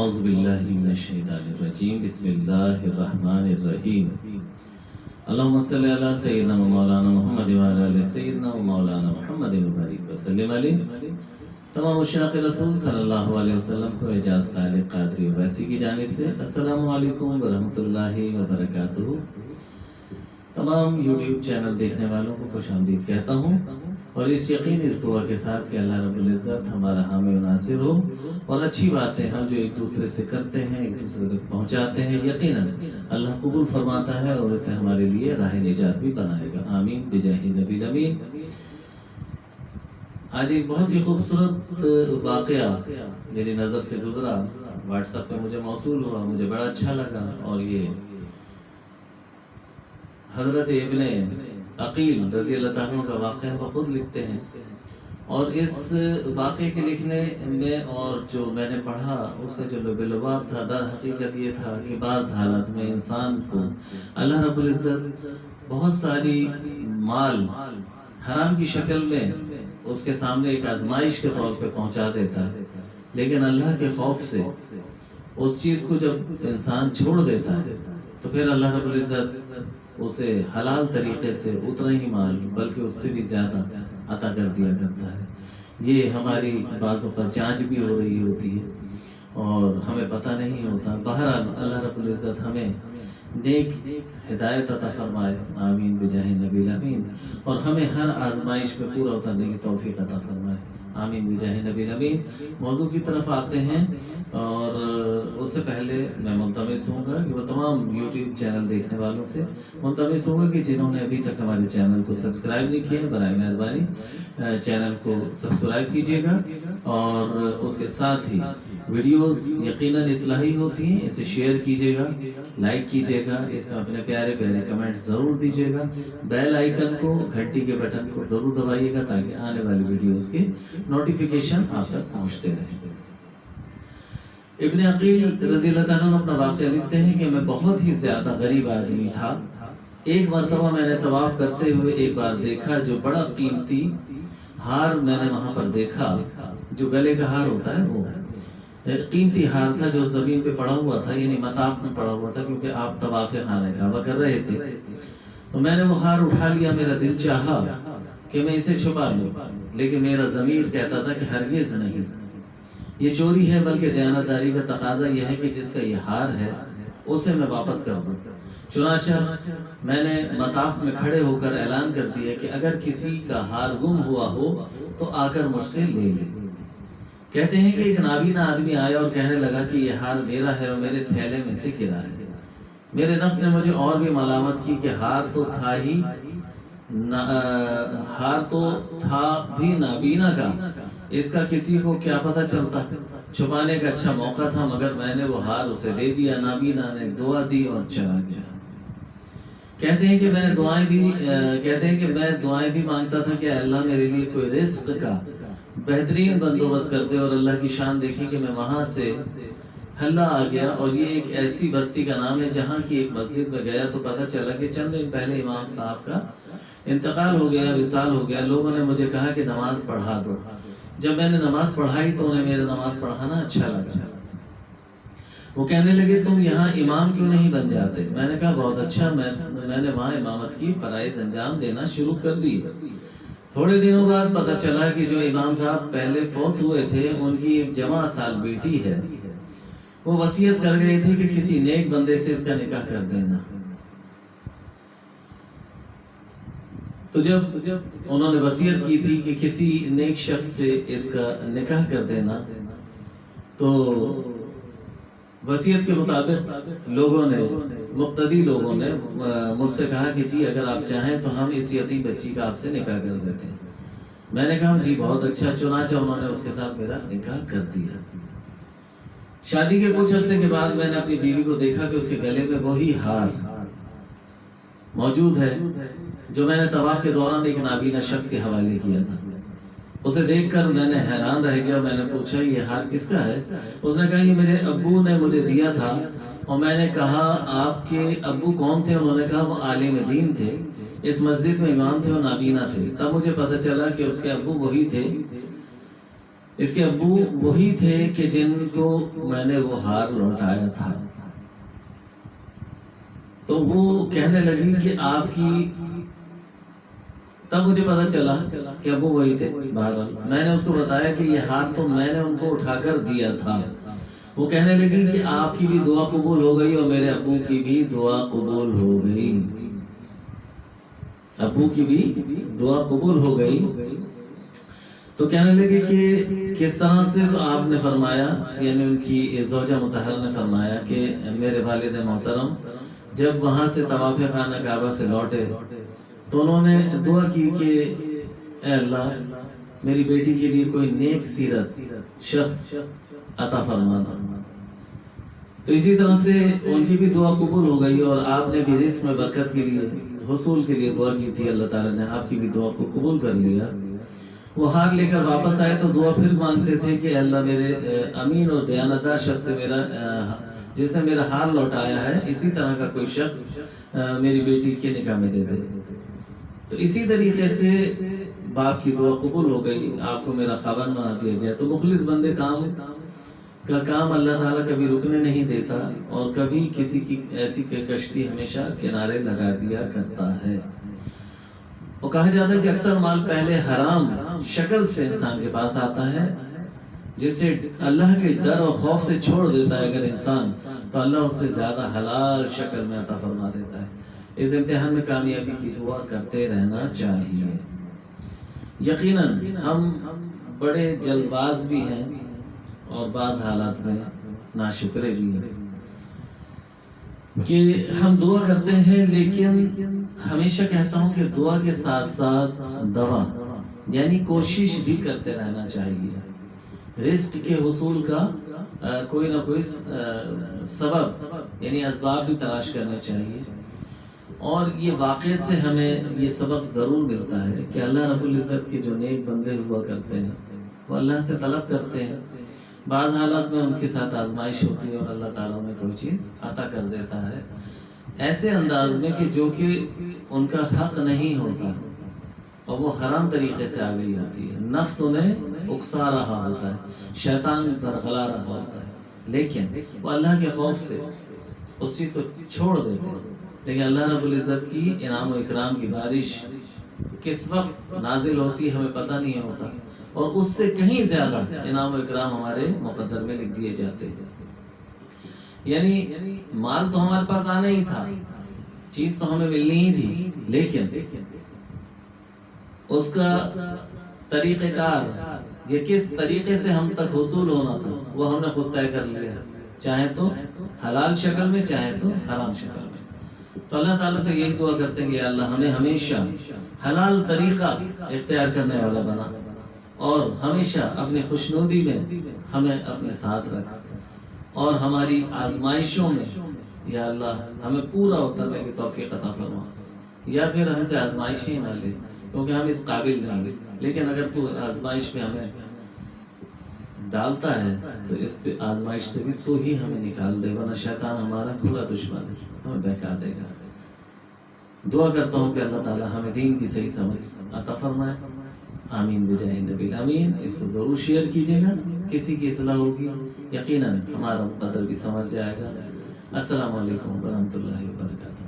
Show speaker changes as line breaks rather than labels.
أعوذ بالله من الشيطان الرجيم بسم الله الرحمن الرحيم اللهم صل على سيدنا ومولانا محمد وعلى آل سيدنا ومولانا محمد وبارك وسلم عليه تمام مشاق رسول صلی اللہ علیہ وسلم کو اعجاز خالق قادری ویسی کی جانب سے السلام علیکم ورحمۃ اللہ وبرکاتہ۔ تمام یوٹیوب چینل دیکھنے والوں کو خوش آمدید کہتا ہوں اور اس یقین اس دعا کے ساتھ کہ اللہ رب العزت ہمارا حامی و ناصر ہو اور اچھی باتیں ہم جو ایک دوسرے سے کرتے ہیں ایک دوسرے تک پہنچاتے ہیں یقیناً اللہ قبول فرماتا ہے اور اسے ہمارے لیے راہ نجات بھی بنائے گا، آمین بجاہ نبی الامین۔ آج ایک بہت ہی خوبصورت واقعہ میری نظر سے گزرا، واٹس ایپ پہ مجھے موصول ہوا، مجھے بڑا اچھا لگا اور یہ حضرت ابن عقیل رضی اللہ عنہ کا واقعہ وہ خود لکھتے ہیں، اور اس واقعے کے لکھنے میں اور جو میں نے پڑھا اس کا جو لب لباب تھا در حقیقت یہ تھا کہ بعض حالات میں انسان کو اللہ رب العزت بہت ساری مال حرام کی شکل میں اس کے سامنے ایک آزمائش کے طور پہ پہنچا دیتا ہے، لیکن اللہ کے خوف سے اس چیز کو جب انسان چھوڑ دیتا ہے تو پھر اللہ رب العزت اسے حلال طریقے سے اتنا ہی مال بلکہ اس سے بھی زیادہ عطا کر دیا کرتا ہے۔ یہ ہماری بعضوں کا جانچ بھی ہو رہی ہوتی ہے اور ہمیں پتہ نہیں ہوتا۔ بہرحال اللہ رب العزت ہمیں نیک ہدایت عطا فرمائے، آمین بجاہ نبی الامین، اور ہمیں ہر آزمائش میں پورا اترنے کی توفیق عطا فرمائے، آمین بجاہ نبی الامین۔ موضوع کی طرف آتے ہیں اور اس سے پہلے میں ملتمس ہوں گا کہ وہ تمام یوٹیوب چینل دیکھنے والوں سے ملتمس ہوں گا کہ جنہوں نے ابھی تک ہمارے چینل کو سبسکرائب نہیں کیا برائے مہربانی چینل کو سبسکرائب کیجیے گا، اور اس کے ساتھ ہی ویڈیوز یقیناً اصلاحی ہوتی ہیں، اسے شیئر کیجیے گا، لائک کیجیے گا، اس میں اپنے پیارے پیارے کمنٹ ضرور دیجیے گا، بیل آئیکن کو گھنٹی کے بٹن کو ضرور دبائیے گا تاکہ آنے والی ویڈیوز کی نوٹیفیکیشن آپ تک پہنچتے رہیں۔ ابن عقیل رضی اللہ عنہ اپنا واقعہ لکھتے ہیں کہ میں بہت ہی زیادہ غریب آدمی تھا۔ ایک مرتبہ میں نے طواف کرتے ہوئے ایک بار دیکھا جو بڑا قیمتی ہار میں نے وہاں پر دیکھا، جو گلے کا ہار ہوتا ہے وہ قیمتی ہار تھا جو زمین پہ پڑا ہوا تھا، یعنی مطاف میں پڑا ہوا تھا، کیونکہ آپ طواف خانہ کعبہ کر رہے تھے۔ تو میں نے وہ ہار اٹھا لیا، میرا دل چاہا کہ میں اسے چھپا لوں، لیکن میرا ضمیر کہتا تھا کہ ہرگز نہیں، یہ چوری ہے، بلکہ دیانتداری کا تقاضا یہ ہے کہ جس کا یہ ہار ہے اسے میں واپس کر دوں۔ چنانچہ میں نے مطاف میں کھڑے ہو کر اعلان کر دیا کہ اگر کسی کا ہار گم ہوا ہو تو آ کر مجھ سے لے لے۔ کہتے ہیں کہ ایک نابینا آدمی آیا اور کہنے لگا کہ یہ ہار میرا ہے اور میرے تھیلے میں سے گرا ہے۔ میرے نفس نے مجھے اور بھی ملامت کی کہ ہار تو تھا بھی نابینا کا، اس کا کسی کو کیا پتہ چلتا، چھپانے کا اچھا موقع تھا، مگر میں نے وہ ہار اسے دے دیا۔ نابینا نے دعا دی اور چلا گیا۔ کہتے ہیں کہ میں دعائیں بھی مانگتا تھا کہ اللہ میرے لیے کوئی رزق کا بہترین بندوبست کر دے، اور اللہ کی شان دیکھی کہ میں وہاں سے ہلا آ گیا، اور یہ ایک ایسی بستی کا نام ہے جہاں کی ایک مسجد میں گیا تو پتہ چلا کہ چند دن پہلے امام صاحب کا انتقال ہو گیا، وصال ہو گیا۔ لوگوں نے مجھے کہا کہ نماز پڑھا دو۔ جب میں نے نماز پڑھائی تو انہیں میرا نماز پڑھانا اچھا لگا۔ وہ کہنے لگے تم یہاں امام کیوں نہیں بن جاتے؟ میں نے کہا بہت اچھا، میں نے وہاں امامت کی فرائض انجام دینا شروع کر دی۔ تھوڑے دنوں بعد پتہ چلا کہ جو امام صاحب پہلے فوت ہوئے تھے ان کی ایک جوان سال بیٹی ہے، وہ وصیت کر گئے تھے کہ کسی نیک بندے سے اس کا نکاح کر دینا۔ تو جب انہوں نے وصیت کی تھی کہ کسی نیک شخص سے اس کا نکاح کر دینا، تو وصیت کے مطابق مقتدی لوگوں نے مجھ سے کہا کہ جی اگر آپ چاہیں تو ہم اس یتیم بچی کا آپ سے نکاح کر دیتے ہیں۔ میں نے کہا جی بہت اچھا۔ چنانچہ انہوں نے اس کے ساتھ میرا نکاح کر دیا۔ شادی کے کچھ عرصے کے بعد میں نے اپنی بیوی کو دیکھا کہ اس کے گلے میں وہی ہار موجود ہے جو میں نے طواف کے دوران ایک نابینا شخص کے حوالے کیا تھا۔ اسے دیکھ کر میں نے حیران رہ گیا، میں نے پوچھا یہ ہار کس کا ہے؟ اس نے کہا یہ میرے ابو نے مجھے دیا تھا۔ اور میں نے کہا آپ کے ابو کون تھے؟ انہوں نے کہا وہ عالم دین تھے، اس مسجد میں امام تھے اور نابینا تھے۔ تب مجھے پتہ چلا کہ اس کے ابو وہی تھے اس کے ابو وہی تھے کہ جن کو میں نے وہ ہار لوٹایا تھا. تو وہ کہنے لگی کہ آپ کی، تب مجھے پتا چلا کہ ابو وہی تھے. بہرحال میں نے اس کو بتایا کہ یہ ہار تو میں نے ان کو اٹھا کر دیا تھا. وہ کہنے لگی کہ آپ کی بھی دعا قبول ہو گئی اور میرے ابو کی بھی دعا قبول ہو گئی. ابو کی بھی دعا قبول ہو گئی. تو کہنے لگے کہ کس طرح سے؟ تو آپ نے فرمایا، یعنی ان کی زوجہ مطہرہ نے فرمایا کہ میرے والد محترم جب وہاں سے طواف خانہ کعبہ سے لوٹے تو انہوں نے دعا کی کہ اے اللہ میری بیٹی کے لیے کوئی نیک سیرت شخص عطا فرمانا. تو اسی طرح سے ان کی بھی دعا قبول ہو گئی اور آپ نے بھی رزق میں برکت کے لیے، حصول کے لیے دعا کی تھی. اللہ تعالیٰ نے آپ کی بھی دعا کو قبول کر لیا. وہ ہار لے کر واپس آئے تو دعا پھر مانگتے تھے کہ اللہ میرے امین اور دیانتدار شخص سے جس نے میرا ہار لوٹایا ہے اسی طرح کا کوئی شخص میری بیٹی کے نکاح میں دے دے. تو اسی طریقے سے باپ کی دعا قبول ہو گئی، آپ کو میرا خاوند بنا دیا گیا. تو مخلص بندے کا کام اللہ تعالیٰ کبھی رکنے نہیں دیتا اور کبھی کسی کی ایسی کشتی ہمیشہ کنارے لگا دیا کرتا ہے. وہ کہا جاتا ہے کہ اکثر مال پہلے حرام شکل سے انسان کے پاس آتا ہے، جس سے اللہ کے ڈر اور خوف سے چھوڑ دیتا ہے اگر انسان، تو اللہ اس سے زیادہ حلال شکل میں عطا فرما دیتا ہے. اس امتحان میں کامیابی کی دعا کرتے رہنا چاہیے. یقیناً ہم بڑے جلد باز بھی ہیں اور بعض حالات میں ناشکرے بھی ہیں کہ ہم دعا کرتے ہیں، لیکن ہمیشہ کہتا ہوں کہ دعا کے ساتھ ساتھ دوا یعنی کوشش بھی کرتے رہنا چاہیے. رزق کے حصول کا کوئی نہ کوئی سبب یعنی اسباب بھی تلاش کرنے چاہیے. اور یہ واقعے سے ہمیں یہ سبق ضرور ملتا ہے کہ اللہ رب العزت کے جو نیک بندے ہوا کرتے ہیں وہ اللہ سے طلب کرتے ہیں. بعض حالات میں ان کے ساتھ آزمائش ہوتی ہے اور اللہ تعالیٰ انہیں کوئی چیز عطا کر دیتا ہے ایسے انداز میں کہ جو کہ ان کا حق نہیں ہوتا اور وہ حرام طریقے سے آ گئی ہوتی ہے. نفس انہیں اکسا رہا ہوتا ہے، شیطان برغلا رہا ہوتا ہے، لیکن وہ اللہ کے خوف سے اس چیز کو چھوڑ دیتے ہیں. لیکن اللہ رب العزت کی انعام و اکرام کی بارش کس وقت نازل ہوتی ہے ہمیں پتہ نہیں ہوتا، اور اس سے کہیں زیادہ انعام و اکرام ہمارے مقدر میں لکھ دیے جاتے ہیں. یعنی مال تو ہمارے پاس آنا ہی تھا، چیز تو ہمیں ملنی ہی تھی، لیکن اس کا طریقہ کار یہ کس طریقے سے ہم تک حصول ہونا تھا وہ ہم نے خود طے کر لیا، چاہے تو حلال شکل میں چاہے تو حرام شکل میں. تو اللہ تعالیٰ سے یہی دعا کرتے ہیں کہ اللہ ہمیں ہمیشہ حلال طریقہ اختیار کرنے والا بنا اور ہمیشہ اپنی خوشنودی میں ہمیں اپنے ساتھ رکھ، اور ہماری آزمائشوں میں یا اللہ ہمیں پورا اترنے کی توفیق عطا فرما، یا پھر ہم سے آزمائش ہی نہ لے کیونکہ ہم اس قابل نہیں ہیں. لیکن اگر تو آزمائش میں ہمیں ڈالتا ہے تو اس پہ آزمائش سے بھی تو ہی ہمیں نکال دے، ورنہ شیطان ہمارا کھلا دشمن ہے، ہمیں بہکا دے گا. دعا کرتا ہوں کہ اللہ تعالیٰ ہمیں دین کی صحیح سمجھ عطا فرمائے. آمین بجاہ نبی الامین. اس کو ضرور شیئر کیجیے گا، کسی کی اصلاح ہوگی یقیناً ہمارا مقدر بھی سمجھ جائے گا. السلام علیکم ورحمۃ اللہ وبرکاتہ.